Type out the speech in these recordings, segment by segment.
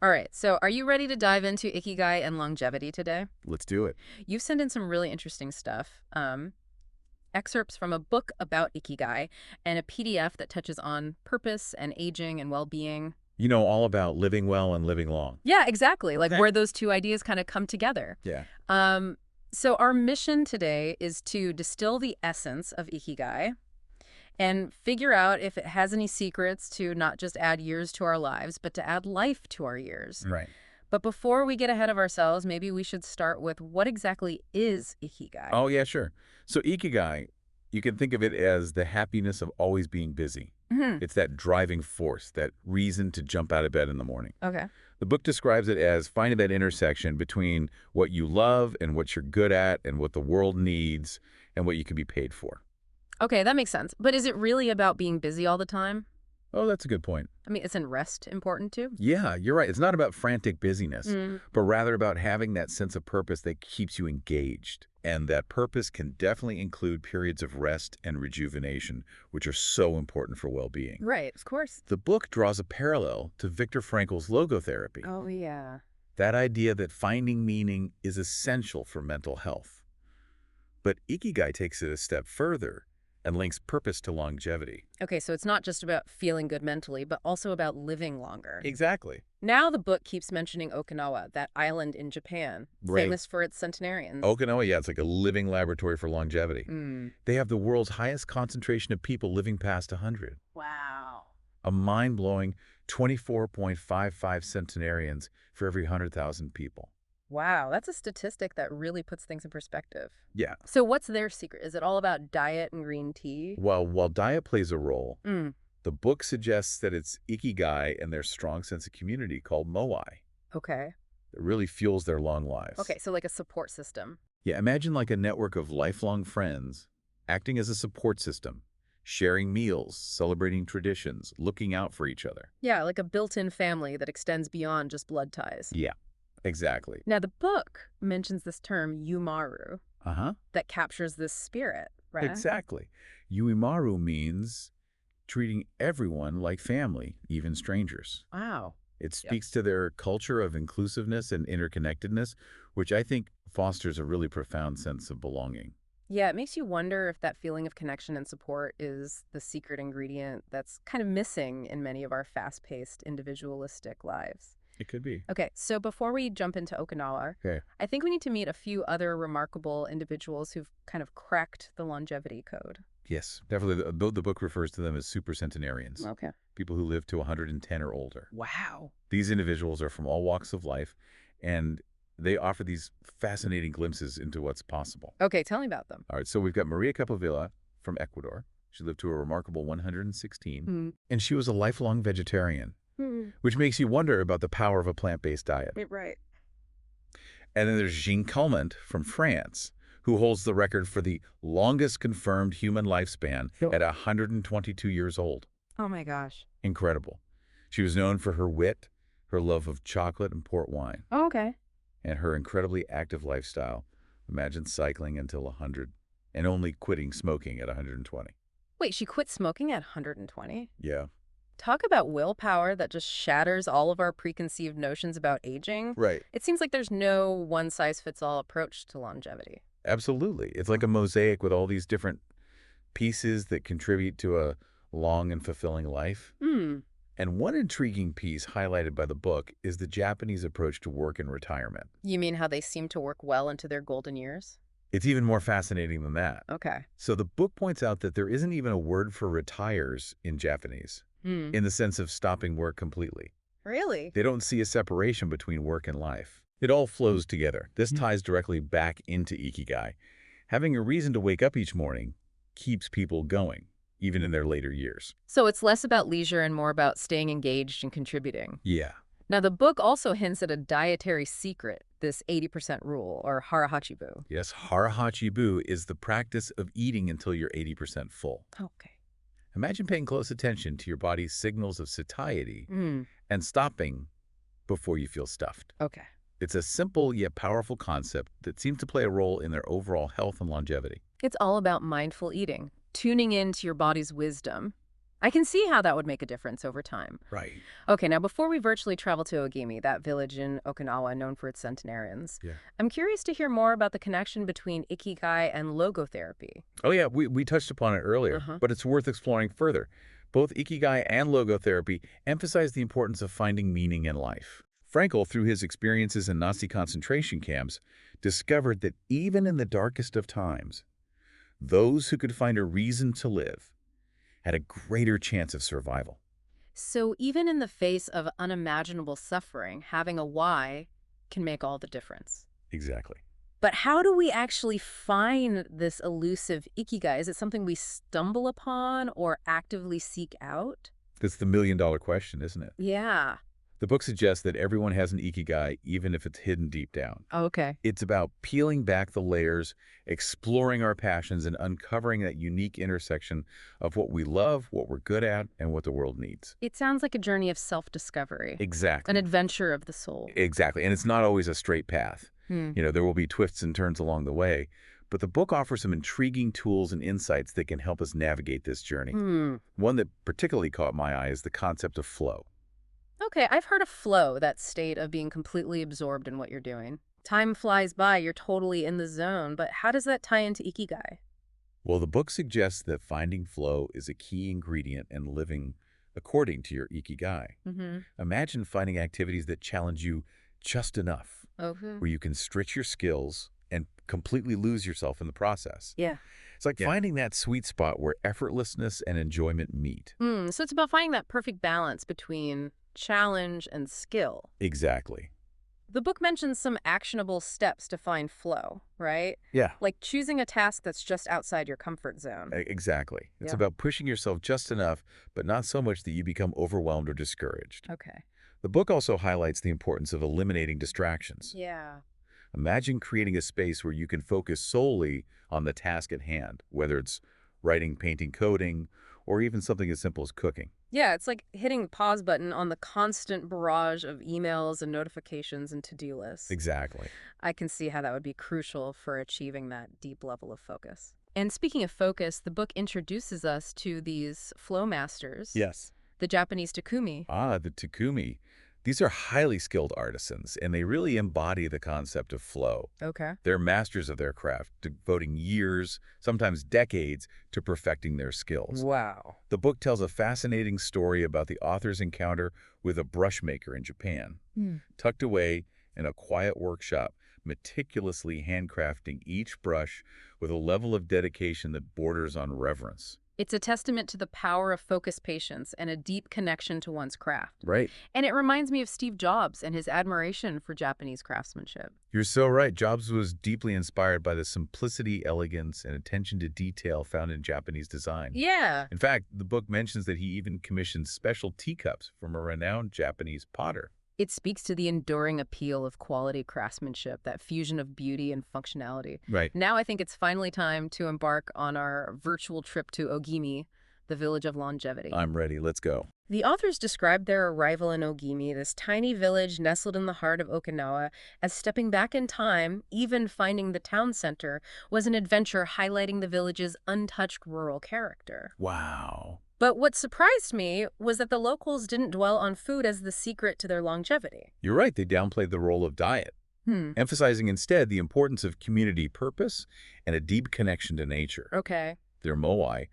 All right, so are you ready to dive into Ikigai and longevity today? Let's do it. You've sent in some really interesting stuff. Excerpts from a book about Ikigai and a PDF that touches on purpose and aging and well-being. You know all about living well and living long. Yeah, exactly. Like Okay. where those two ideas kind of come together. Yeah. Um, so our mission today is to distill the essence of Ikigai and figure out if it has any secrets to not just add years to our lives, but to add life to our years. Right. But before we get ahead of ourselves, maybe we should start with what exactly is Ikigai? Oh, yeah, sure. So Ikigai, you can think of it as the happiness of always being busy. Hmm. It's that driving force, that reason to jump out of bed in the morning. Okay. The book describes it as finding that intersection between what you love and what you're good at and what the world needs and what you can be paid for. Okay, that makes sense. But is it really about being busy all the time? Oh, that's a good point. I mean, isn't rest important too? Yeah, you're right. It's not about frantic busyness, Mm. but rather about having that sense of purpose that keeps you engaged. And that purpose can definitely include periods of rest and rejuvenation, which are so important for well-being. Right, of course. The book draws a parallel to Viktor Frankl's logotherapy, Oh, yeah. that idea that finding meaning is essential for mental health. But Ikigai takes it a step further and links purpose to longevity. Okay, so it's not just about feeling good mentally, but also about living longer. Exactly. Now the book keeps mentioning Okinawa, that island in Japan, Right. famous for its centenarians. Okinawa, yeah, it's like a living laboratory for longevity. Mm. They have the world's highest concentration of people living past 100. Wow. A mind-blowing 24.55 centenarians for every 100,000 people. Wow, that's a statistic that really puts things in perspective. Yeah. So what's their secret? Is it all about diet and green tea? While diet plays a role, Mm. the book suggests that it's Ikigai and their strong sense of community called Moai Okay. that really fuels their long lives. Okay, so like a support system. Yeah, imagine like a network of lifelong friends acting as a support system, sharing meals, celebrating traditions, looking out for each other. Yeah, like a built-in family that extends beyond just blood ties. Yeah, exactly. Now, the book mentions this term, yumaru, Uh-huh. that captures this spirit, right? Exactly. Yuimaru means treating everyone like family, even strangers. Wow. It speaks to their culture of inclusiveness and interconnectedness, which I think fosters a really profound sense of belonging. Yeah, it makes you wonder if that feeling of connection and support is the secret ingredient that's kind of missing in many of our fast-paced, individualistic lives. It could be. Okay, so before we jump into Okinawa, Okay. I think we need to meet a few other remarkable individuals who've kind of cracked the longevity code. Yes, definitely. The book refers to them as supercentenarians, Okay. people who live to 110 or older. Wow. These individuals are from all walks of life, and they offer these fascinating glimpses into what's possible. Okay, tell me about them. All right, so we've got Maria Capovilla from Ecuador. She lived to a remarkable 116, Mm. and she was a lifelong vegetarian, Mm. which makes you wonder about the power of a plant-based diet. Right. And then there's Jean Calment from France, who holds the record for the longest confirmed human lifespan Sure. at 122 years old. Oh my gosh. Incredible. She was known for her wit, her love of chocolate and port wine, Oh, okay. and her incredibly active lifestyle. Imagine cycling until 100 and only quitting smoking at 120. Wait, she quit smoking at 120? Yeah. Talk about willpower that just shatters all of our preconceived notions about aging. Right. It seems like there's no one-size-fits-all approach to longevity. Absolutely. It's like a mosaic with all these different pieces that contribute to a long and fulfilling life. Hmm. And one intriguing piece highlighted by the book is the Japanese approach to work and retirement. You mean how they seem to work well into their golden years? It's even more fascinating than that. Okay. So the book points out that there isn't even a word for retires in Japanese, Hmm. in the sense of stopping work completely. Really? They don't see a separation between work and life. It all flows together. This ties directly back into Ikigai. Having a reason to wake up each morning keeps people going, even in their later years. So it's less about leisure and more about staying engaged and contributing. Yeah. Now, the book also hints at a dietary secret, this 80% rule, or harahachibu. Yes, harahachibu is the practice of eating until you're 80% full. Okay. Imagine paying close attention to your body's signals of satiety Hmm. and stopping before you feel stuffed. Okay. It's a simple yet powerful concept that seems to play a role in their overall health and longevity. It's all about mindful eating, tuning into your body's wisdom, I can see how that would make a difference over time. Right. Okay, now before we virtually travel to Ogimi, that village in Okinawa known for its centenarians, Yeah. I'm curious to hear more about the connection between Ikigai and logotherapy. Oh, yeah, we touched upon it earlier, Uh-huh. but it's worth exploring further. Both Ikigai and logotherapy emphasize the importance of finding meaning in life. Frankl, through his experiences in Nazi concentration camps, discovered that even in the darkest of times, those who could find a reason to live had a greater chance of survival. So even in the face of unimaginable suffering, having a why can make all the difference. Exactly. But how do we actually find this elusive Ikigai? Is it something we stumble upon or actively seek out? That's the million-dollar question, isn't it? Yeah. The book suggests that everyone has an Ikigai, even if it's hidden deep down. Okay. It's about peeling back the layers, exploring our passions, and uncovering that unique intersection of what we love, what we're good at, and what the world needs. It sounds like a journey of self-discovery, an Exactly. adventure of the soul. Exactly. And it's not always a straight path. Hmm. There will be twists and turns along the way, but the book offers some intriguing tools and insights that can help us navigate this journey. One that particularly caught my eye is the concept of flow. Okay, I've heard of flow, that state of being completely absorbed in what you're doing. Time flies by, you're totally in the zone, but how does that tie into Ikigai? Well, the book suggests that finding flow is a key ingredient in living according to your Ikigai. Mm-hmm. Imagine finding activities that challenge you just enough, Okay. where you can stretch your skills and completely lose yourself in the process. Yeah. It's like finding that sweet spot where effortlessness and enjoyment meet. So it's about finding that perfect balance between challenge and skill. Exactly. The book mentions some actionable steps to find flow, right? Yeah. Like choosing a task that's just outside your comfort zone. Exactly. It's Yeah. about pushing yourself just enough, but not so much that you become overwhelmed or discouraged. Okay. The book also highlights the importance of eliminating distractions. Yeah. Imagine creating a space where you can focus solely on the task at hand, whether it's writing, painting, coding, or even something as simple as cooking. Yeah, it's like hitting the pause button on the constant barrage of emails and notifications and to-do lists. Exactly. I can see how that would be crucial for achieving that deep level of focus. And speaking of focus, the book introduces us to these flow masters, Yes. the Japanese takumi. The takumi. These are highly skilled artisans, and they really embody the concept of flow. Okay. They're masters of their craft, devoting years, sometimes decades, to perfecting their skills. Wow. The book tells a fascinating story about the author's encounter with a brush maker in Japan, tucked away in a quiet workshop, meticulously handcrafting each brush with a level of dedication that borders on reverence. It's a testament to the power of focused patience and a deep connection to one's craft. Right. And it reminds me of Steve Jobs and his admiration for Japanese craftsmanship. You're so right. Jobs was deeply inspired by the simplicity, elegance, and attention to detail found in Japanese design. Yeah. In fact, the book mentions that he even commissioned special teacups from a renowned Japanese potter. It speaks to the enduring appeal of quality craftsmanship, that fusion of beauty and functionality. Right. Now I think it's finally time to embark on our virtual trip to Ogimi, the village of longevity. I'm ready. Let's go. The authors described their arrival in Ogimi, this tiny village nestled in the heart of Okinawa, as stepping back in time. Even finding the town center was an adventure highlighting the village's untouched rural character. Wow. But what surprised me was that the locals didn't dwell on food as the secret to their longevity. You're right. They downplayed the role of diet, emphasizing instead the importance of community purpose and a deep connection to nature. Okay. Their moai,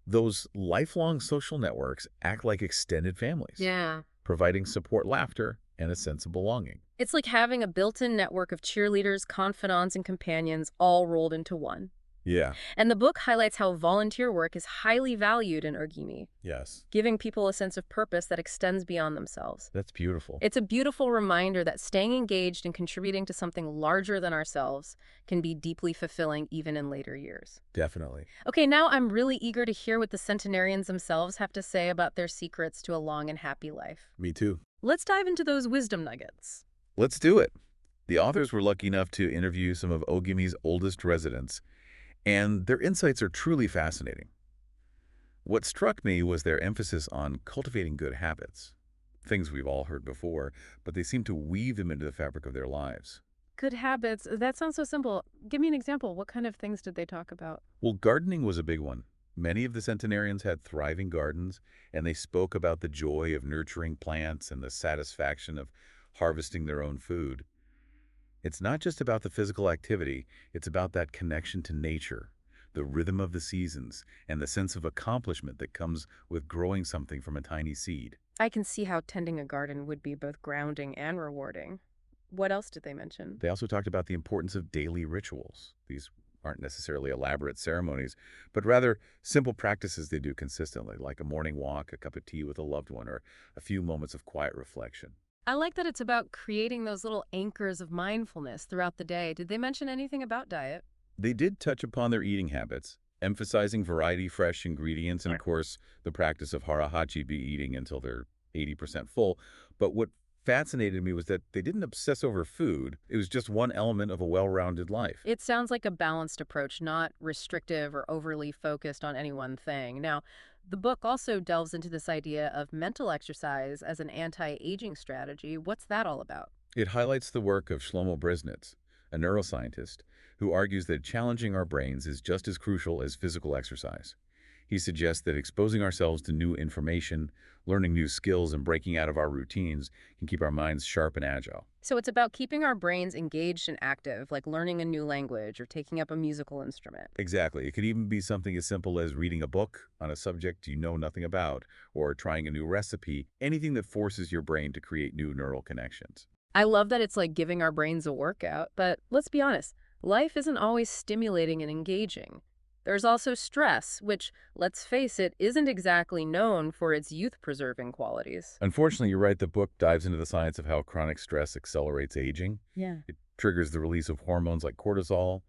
those lifelong social networks, act like extended families, Yeah. providing support, laughter, and a sense of belonging. It's like having a built-in network of cheerleaders, confidants, and companions all rolled into one. Yeah. And the book highlights how volunteer work is highly valued in Ogimi, Yes. giving people a sense of purpose that extends beyond themselves. That's beautiful. It's a beautiful reminder that staying engaged and contributing to something larger than ourselves can be deeply fulfilling even in later years. Definitely. Okay, now I'm really eager to hear what the centenarians themselves have to say about their secrets to a long and happy life. Me too. Let's dive into those wisdom nuggets. Let's do it. The authors were lucky enough to interview some of Ogimi's oldest residents, and their insights are truly fascinating. What struck me was their emphasis on cultivating good habits, things we've all heard before, but they seem to weave them into the fabric of their lives. Good habits, that sounds so simple. Give me an example. What kind of things did they talk about? Well, gardening was a big one. Many of the centenarians had thriving gardens, and they spoke about the joy of nurturing plants and the satisfaction of harvesting their own food. It's not just about the physical activity, it's about that connection to nature, the rhythm of the seasons, and the sense of accomplishment that comes with growing something from a tiny seed. I can see how tending a garden would be both grounding and rewarding. What else did they mention? They also talked about the importance of daily rituals. These aren't necessarily elaborate ceremonies, but rather simple practices they do consistently, like a morning walk, a cup of tea with a loved one, or a few moments of quiet reflection. I like that it's about creating those little anchors of mindfulness throughout the day. Did they mention anything about diet? They did touch upon their eating habits, emphasizing variety, fresh ingredients, and of course, the practice of harahachi be eating until they're 80% full. But what fascinated me was that they didn't obsess over food. It was just one element of a well-rounded life. It sounds like a balanced approach, not restrictive or overly focused on any one thing. Now, the book also delves into this idea of mental exercise as an anti-aging strategy. What's that all about? It highlights the work of Shlomo Brisnitz, a neuroscientist, who argues that challenging our brains is just as crucial as physical exercise. He suggests that exposing ourselves to new information, learning new skills, and breaking out of our routines can keep our minds sharp and agile. So it's about keeping our brains engaged and active, like learning a new language or taking up a musical instrument. Exactly. It could even be something as simple as reading a book on a subject you know nothing about, or trying a new recipe, anything that forces your brain to create new neural connections. I love that it's like giving our brains a workout, but let's be honest, life isn't always stimulating and engaging. There's also stress, which, let's face it, isn't exactly known for its youth-preserving qualities. Unfortunately, you're right, the book dives into the science of how chronic stress accelerates aging. Yeah. It triggers the release of hormones like cortisol,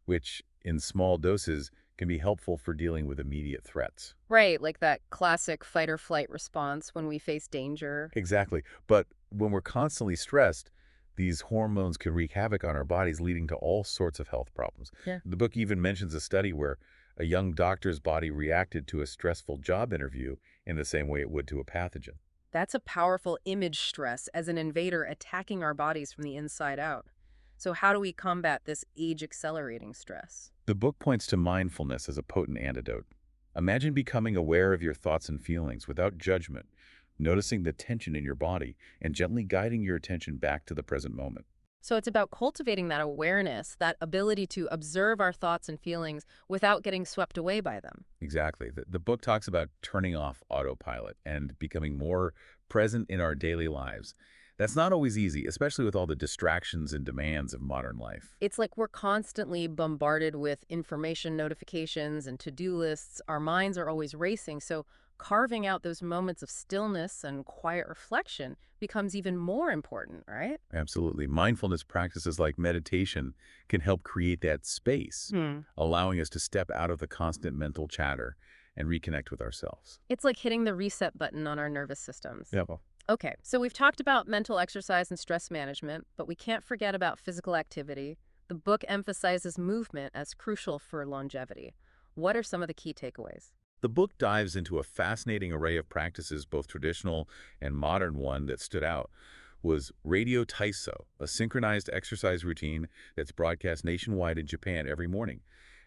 which, in small doses, can be helpful for dealing with immediate threats. Right, like that classic fight-or-flight response when we face danger. Exactly. But when we're constantly stressed, these hormones can wreak havoc on our bodies, leading to all sorts of health problems. Yeah. The book even mentions a study where a young doctor's body reacted to a stressful job interview in the same way it would to a pathogen. That's a powerful image stress as an invader attacking our bodies from the inside out. So how do we combat this age-accelerating stress? The book points to mindfulness as a potent antidote. Imagine becoming aware of your thoughts and feelings without judgment, noticing the tension in your body, and gently guiding your attention back to the present moment. So it's about cultivating that awareness, that ability to observe our thoughts and feelings without getting swept away by them. Exactly. The book talks about turning off autopilot and becoming more present in our daily lives. That's not always easy, especially with all the distractions and demands of modern life. It's like we're constantly bombarded with information notifications and to-do lists. Our minds are always racing, so carving out those moments of stillness and quiet reflection becomes even more important, right? Absolutely. Mindfulness practices like meditation can help create that space, allowing us to step out of the constant mental chatter and reconnect with ourselves. It's like hitting the reset button on our nervous systems. Yeah. Okay, so we've talked about mental exercise and stress management, but we can't forget about physical activity. The book emphasizes movement as crucial for longevity. What are some of the key takeaways? The book dives into a fascinating array of practices, both traditional and modern. One that stood out was Radio Taiso, a synchronized exercise routine that's broadcast nationwide in Japan every morning.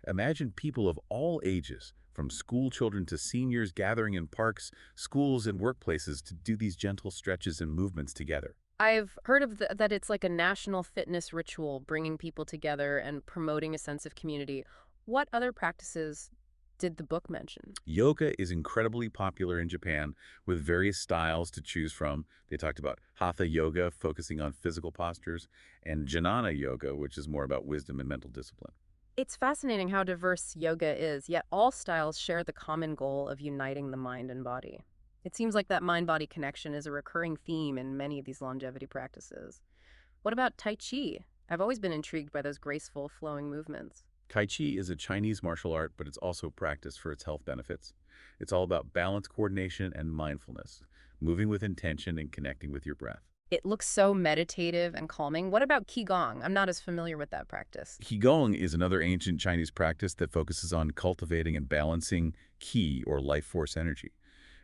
Imagine people of all ages, from school children to seniors, gathering in parks, schools, and workplaces to do these gentle stretches and movements together. I've heard of that it's like a national fitness ritual, bringing people together and promoting a sense of community. What other practices did the book mention? Yoga is incredibly popular in Japan, with various styles to choose from. They talked about Hatha Yoga, focusing on physical postures, and Jnana Yoga, which is more about wisdom and mental discipline. It's fascinating how diverse yoga is, yet all styles share the common goal of uniting the mind and body. It seems like that mind-body connection is a recurring theme in many of these longevity practices. What about Tai Chi? I've always been intrigued by those graceful, flowing movements. Tai Chi is a Chinese martial art, but it's also practiced for its health benefits. It's all about balance, coordination, and mindfulness, moving with intention and connecting with your breath. It looks so meditative and calming. What about Qigong? I'm not as familiar with that practice. Qigong is another ancient Chinese practice that focuses on cultivating and balancing qi, or life force energy.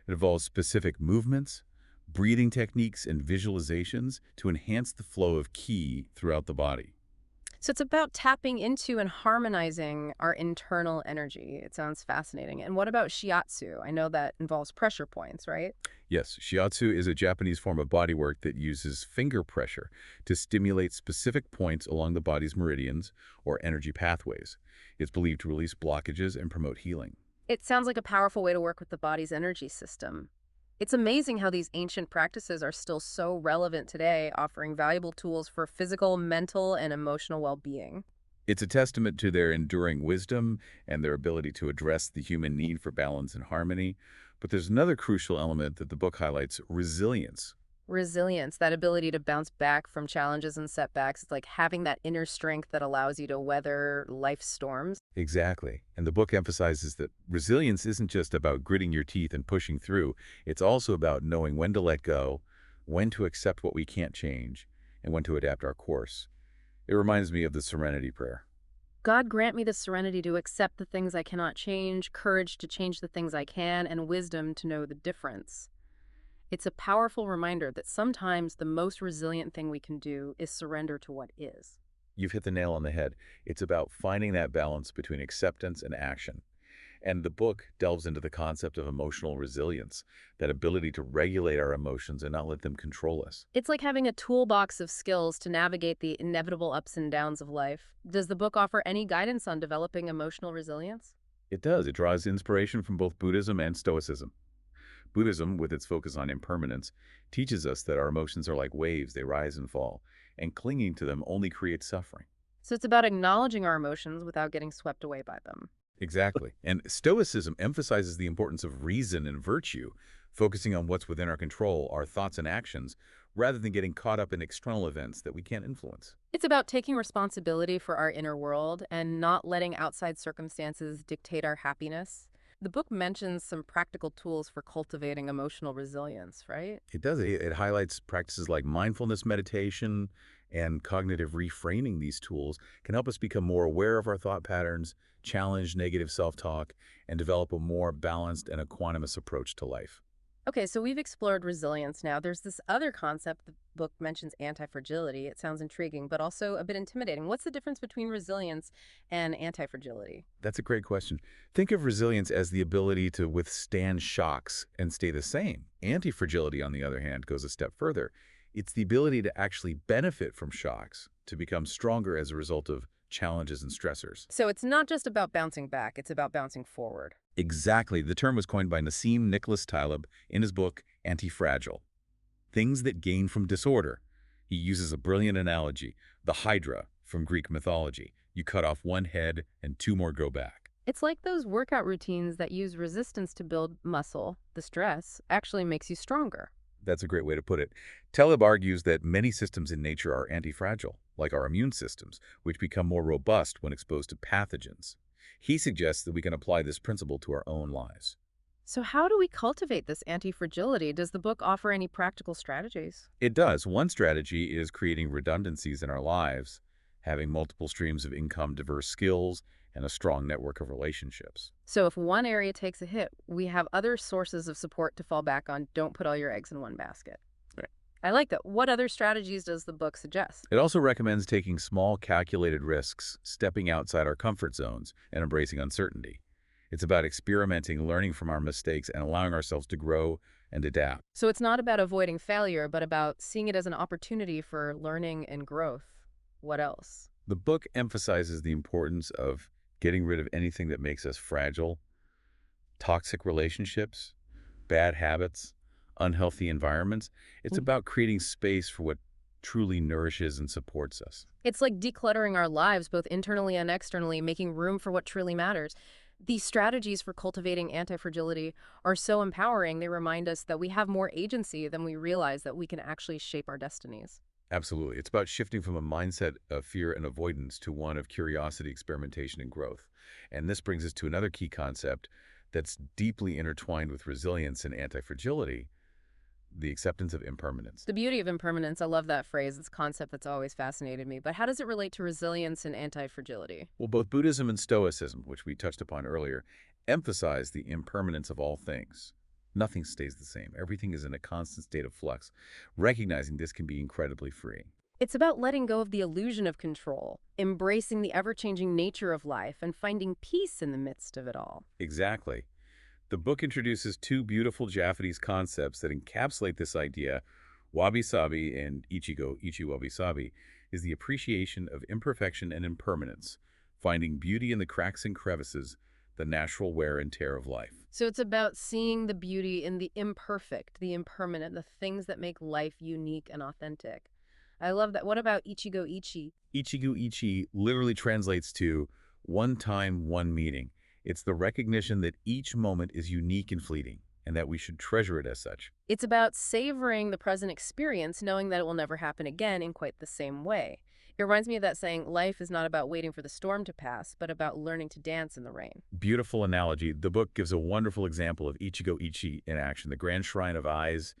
It involves specific movements, breathing techniques, and visualizations to enhance the flow of qi throughout the body. So it's about tapping into and harmonizing our internal energy. It sounds fascinating. And what about shiatsu? I know that involves pressure points, right? Yes, shiatsu is a Japanese form of bodywork that uses finger pressure to stimulate specific points along the body's meridians or energy pathways. It's believed to release blockages and promote healing. It sounds like a powerful way to work with the body's energy system. It's amazing how these ancient practices are still so relevant today, offering valuable tools for physical, mental, and emotional well-being. It's a testament to their enduring wisdom and their ability to address the human need for balance and harmony. But there's another crucial element that the book highlights: resilience. Resilience, that ability to bounce back from challenges and setbacks, it's like having that inner strength that allows you to weather life's storms. Exactly. And the book emphasizes that resilience isn't just about gritting your teeth and pushing through. It's also about knowing when to let go, when to accept what we can't change, and when to adapt our course. It reminds me of the Serenity Prayer. God grant me the serenity to accept the things I cannot change, courage to change the things I can, and wisdom to know the difference. It's a powerful reminder that sometimes the most resilient thing we can do is surrender to what is. You've hit the nail on the head. It's about finding that balance between acceptance and action. And the book delves into the concept of emotional resilience, that ability to regulate our emotions and not let them control us. It's like having a toolbox of skills to navigate the inevitable ups and downs of life. Does the book offer any guidance on developing emotional resilience? It does. It draws inspiration from both Buddhism and Stoicism. Buddhism, with its focus on impermanence, teaches us that our emotions are like waves, they rise and fall, and clinging to them only creates suffering. So it's about acknowledging our emotions without getting swept away by them. Exactly. And Stoicism emphasizes the importance of reason and virtue, focusing on what's within our control, our thoughts and actions, rather than getting caught up in external events that we can't influence. It's about taking responsibility for our inner world and not letting outside circumstances dictate our happiness. The book mentions some practical tools for cultivating emotional resilience, right? It does. It highlights practices like mindfulness meditation and cognitive reframing. These tools can help us become more aware of our thought patterns, challenge negative self-talk, and develop a more balanced and equanimous approach to life. Okay, so we've explored resilience now. There's this other concept the book mentions, anti-fragility. It sounds intriguing, but also a bit intimidating. What's the difference between resilience and anti-fragility? That's a great question. Think of resilience as the ability to withstand shocks and stay the same. Anti-fragility, on the other hand, goes a step further. It's the ability to actually benefit from shocks, to become stronger as a result of challenges and stressors. So it's not just about bouncing back, it's about bouncing forward. Exactly. The term was coined by Nassim Nicholas Taleb in his book, Anti-Fragile. Things that gain from disorder. He uses a brilliant analogy, the Hydra from Greek mythology. You cut off one head and two more grow back. It's like those workout routines that use resistance to build muscle. The stress actually makes you stronger. That's a great way to put it. Taleb argues that many systems in nature are antifragile, like our immune systems, which become more robust when exposed to pathogens. He suggests that we can apply this principle to our own lives. So how do we cultivate this anti-fragility? Does the book offer any practical strategies? It does. One strategy is creating redundancies in our lives, having multiple streams of income, diverse skills, and a strong network of relationships. So if one area takes a hit, we have other sources of support to fall back on. Don't put all your eggs in one basket. Right. I like that. What other strategies does the book suggest? It also recommends taking small, calculated risks, stepping outside our comfort zones, and embracing uncertainty. It's about experimenting, learning from our mistakes, and allowing ourselves to grow and adapt. So it's not about avoiding failure, but about seeing it as an opportunity for learning and growth. What else? The book emphasizes the importance of getting rid of anything that makes us fragile, toxic relationships, bad habits, unhealthy environments. It's about creating space for what truly nourishes and supports us. It's like decluttering our lives, both internally and externally, making room for what truly matters. These strategies for cultivating anti-fragility are so empowering. They remind us that we have more agency than we realize, that we can actually shape our destinies. Absolutely. It's about shifting from a mindset of fear and avoidance to one of curiosity, experimentation, and growth. And this brings us to another key concept that's deeply intertwined with resilience and anti-fragility: the acceptance of impermanence. The beauty of impermanence, I love that phrase. It's a concept that's always fascinated me. But how does it relate to resilience and anti-fragility? Well, both Buddhism and Stoicism, which we touched upon earlier, emphasize the impermanence of all things. Nothing stays the same. Everything is in a constant state of flux. Recognizing this can be incredibly freeing. It's about letting go of the illusion of control, embracing the ever-changing nature of life, and finding peace in the midst of it all. Exactly. The book introduces two beautiful Japanese concepts that encapsulate this idea. Wabi-sabi and ichi wabi-sabi is the appreciation of imperfection and impermanence, finding beauty in the cracks and crevices, the natural wear and tear of life. So it's about seeing the beauty in the imperfect, the impermanent, the things that make life unique and authentic. I love that. What about Ichigo Ichi? Ichi literally translates to one time, one meeting. It's the recognition that each moment is unique and fleeting, and that we should treasure it as such. It's about savoring the present experience, knowing that it will never happen again in quite the same way. It reminds me of that saying, life is not about waiting for the storm to pass, but about learning to dance in the rain. Beautiful analogy. The book gives a wonderful example of Ichigo Ichi in action, the grand shrine of eyes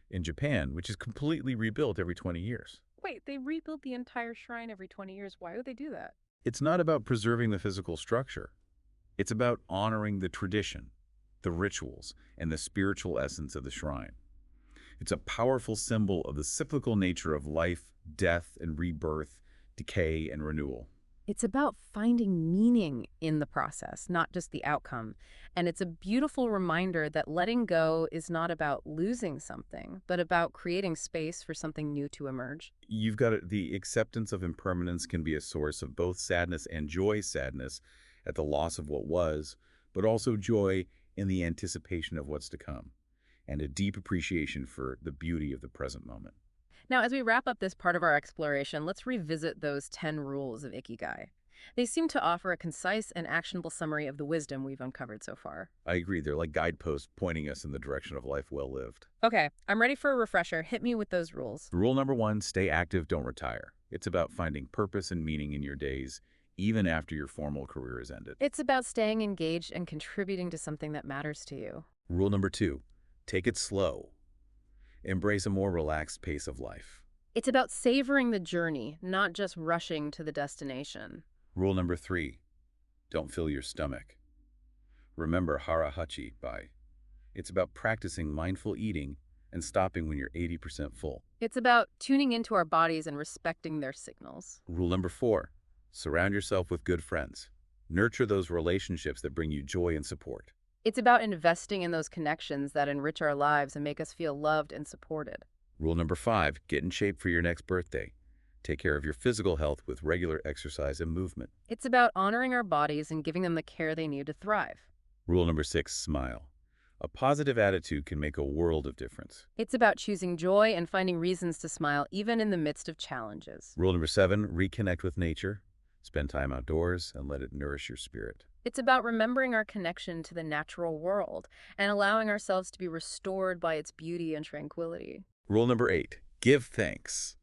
in Japan, which is completely rebuilt every 20 years. Wait, they rebuild the entire shrine every 20 years. Why would they do that? It's not about preserving the physical structure. It's about honoring the tradition, the rituals, and the spiritual essence of the shrine. It's a powerful symbol of the cyclical nature of life, death, and rebirth, decay, and renewal. It's about finding meaning in the process, not just the outcome. And it's a beautiful reminder that letting go is not about losing something, but about creating space for something new to emerge. You've got it. The acceptance of impermanence can be a source of both sadness and joy. Sadness at the loss of what was, but also joy in the anticipation of what's to come, and a deep appreciation for the beauty of the present moment. Now, as we wrap up this part of our exploration, let's revisit those 10 rules of Ikigai. They seem to offer a concise and actionable summary of the wisdom we've uncovered so far. I agree. They're like guideposts pointing us in the direction of life well lived. Okay, I'm ready for a refresher. Hit me with those rules. Rule number one, stay active, don't retire. It's about finding purpose and meaning in your days, even after your formal career is ended. It's about staying engaged and contributing to something that matters to you. Rule number two, take it slow. Embrace a more relaxed pace of life. It's about savoring the journey, not just rushing to the destination. Rule number three, don't fill your stomach. Remember hara-hachi bai. It's about practicing mindful eating and stopping when you're 80% full. It's about tuning into our bodies and respecting their signals. Rule number four, surround yourself with good friends. Nurture those relationships that bring you joy and support. It's about investing in those connections that enrich our lives and make us feel loved and supported. Rule number five, get in shape for your next birthday. Take care of your physical health with regular exercise and movement. It's about honoring our bodies and giving them the care they need to thrive. Rule number six, smile. A positive attitude can make a world of difference. It's about choosing joy and finding reasons to smile even in the midst of challenges. Rule number seven, reconnect with nature. Spend time outdoors and let it nourish your spirit. It's about remembering our connection to the natural world and allowing ourselves to be restored by its beauty and tranquility. Rule number eight, give thanks.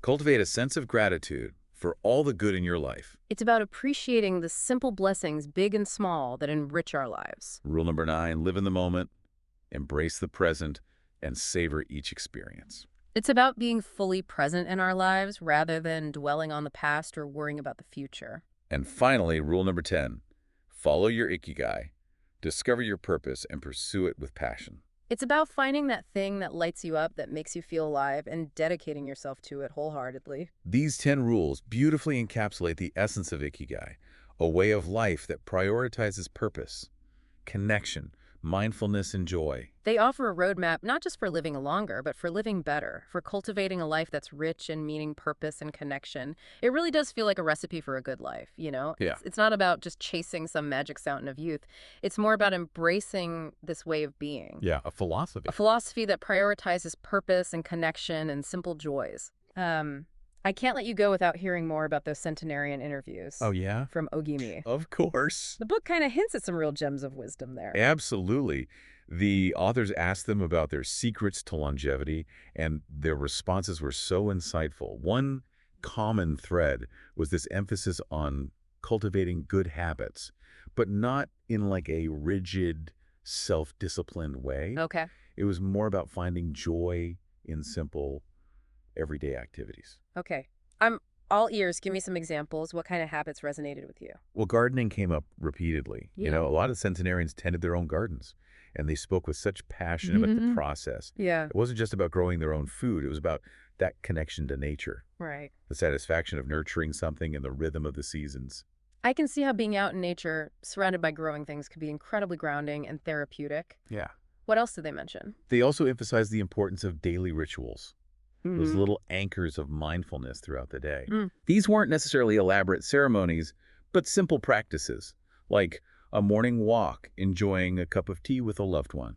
Cultivate a sense of gratitude for all the good in your life. It's about appreciating the simple blessings, big and small, that enrich our lives. Rule number nine, live in the moment, embrace the present, and savor each experience. It's about being fully present in our lives rather than dwelling on the past or worrying about the future. And finally, rule number 10, follow your Ikigai, discover your purpose, and pursue it with passion. It's about finding that thing that lights you up, that makes you feel alive, and dedicating yourself to it wholeheartedly. These 10 rules beautifully encapsulate the essence of Ikigai, a way of life that prioritizes purpose, connection, mindfulness, and joy. They offer a roadmap not just for living longer, but for living better, for cultivating a life that's rich in meaning, purpose, and connection. It really does feel like a recipe for a good life, you know? Yeah. It's not about just chasing some magic fountain of youth. It's more about embracing this way of being. Yeah, a philosophy. A philosophy that prioritizes purpose and connection and simple joys. I can't let you go without hearing more about those centenarian interviews. Oh, yeah? From Ogimi. Of course. The book kind of hints at some real gems of wisdom there. Absolutely. The authors asked them about their secrets to longevity, and their responses were so insightful. One common thread was this emphasis on cultivating good habits, but not in like a rigid, self-disciplined way. Okay. It was more about finding joy in simple, everyday activities. Okay. I'm all ears. Give me some examples. What kind of habits resonated with you? Well, gardening came up repeatedly. Yeah. You know, a lot of centenarians tended their own gardens, and they spoke with such passion about the process. Yeah, It wasn't just about growing their own food. It was about that connection to nature, right. the satisfaction of nurturing something in the rhythm of the seasons. I can see how being out in nature, surrounded by growing things, could be incredibly grounding and therapeutic. Yeah. What else did they mention? They also emphasized the importance of daily rituals, those Mm-hmm. little anchors of mindfulness throughout the day. These weren't necessarily elaborate ceremonies, but simple practices, like a morning walk, enjoying a cup of tea with a loved one,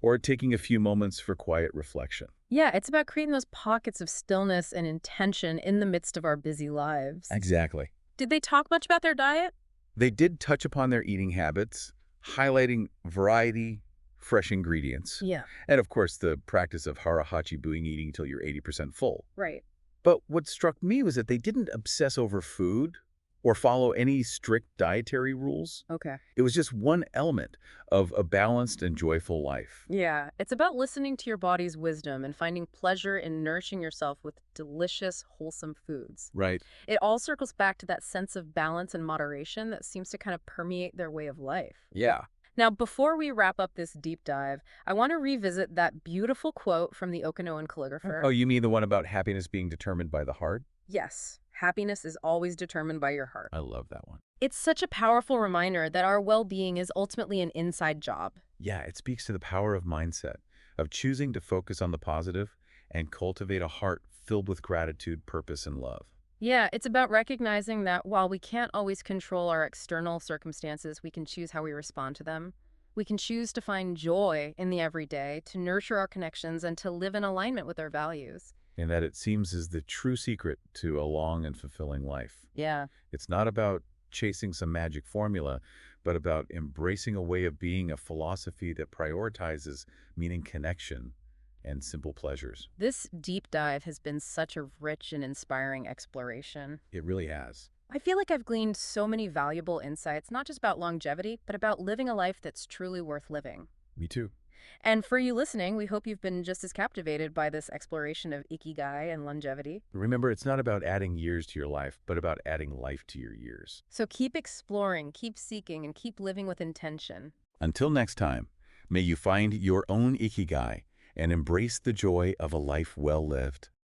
or taking a few moments for quiet reflection. Yeah, it's about creating those pockets of stillness and intention in the midst of our busy lives. Exactly. Did they talk much about their diet? They did touch upon their eating habits, highlighting variety, fresh ingredients, Yeah. and of course the practice of harahachi buing, eating until you're 80% full. Right. But what struck me was that they didn't obsess over food or follow any strict dietary rules. Okay. It was just one element of a balanced and joyful life. Yeah, it's about listening to your body's wisdom and finding pleasure in nourishing yourself with delicious, wholesome foods. Right. It all circles back to that sense of balance and moderation that seems to kind of permeate their way of life. Yeah. Now, before we wrap up this deep dive, I want to revisit that beautiful quote from the Okinawan calligrapher. Oh, you mean the one about happiness being determined by the heart? Yes, happiness is always determined by your heart. I love that one. It's such a powerful reminder that our well-being is ultimately an inside job. Yeah, it speaks to the power of mindset, of choosing to focus on the positive and cultivate a heart filled with gratitude, purpose, and love. Yeah, it's about recognizing that while we can't always control our external circumstances, we can choose how we respond to them. We can choose to find joy in the everyday, to nurture our connections, and to live in alignment with our values. And that, it seems, is the true secret to a long and fulfilling life. Yeah. It's not about chasing some magic formula, but about embracing a way of being, a philosophy that prioritizes meaning, connection, and simple pleasures. This deep dive has been such a rich and inspiring exploration. It really has. I feel like I've gleaned so many valuable insights, not just about longevity, but about living a life that's truly worth living. Me too. And for you listening, we hope you've been just as captivated by this exploration of Ikigai and longevity. Remember, it's not about adding years to your life, but about adding life to your years. So keep exploring, keep seeking, and keep living with intention. Until next time, may you find your own Ikigai and embrace the joy of a life well lived.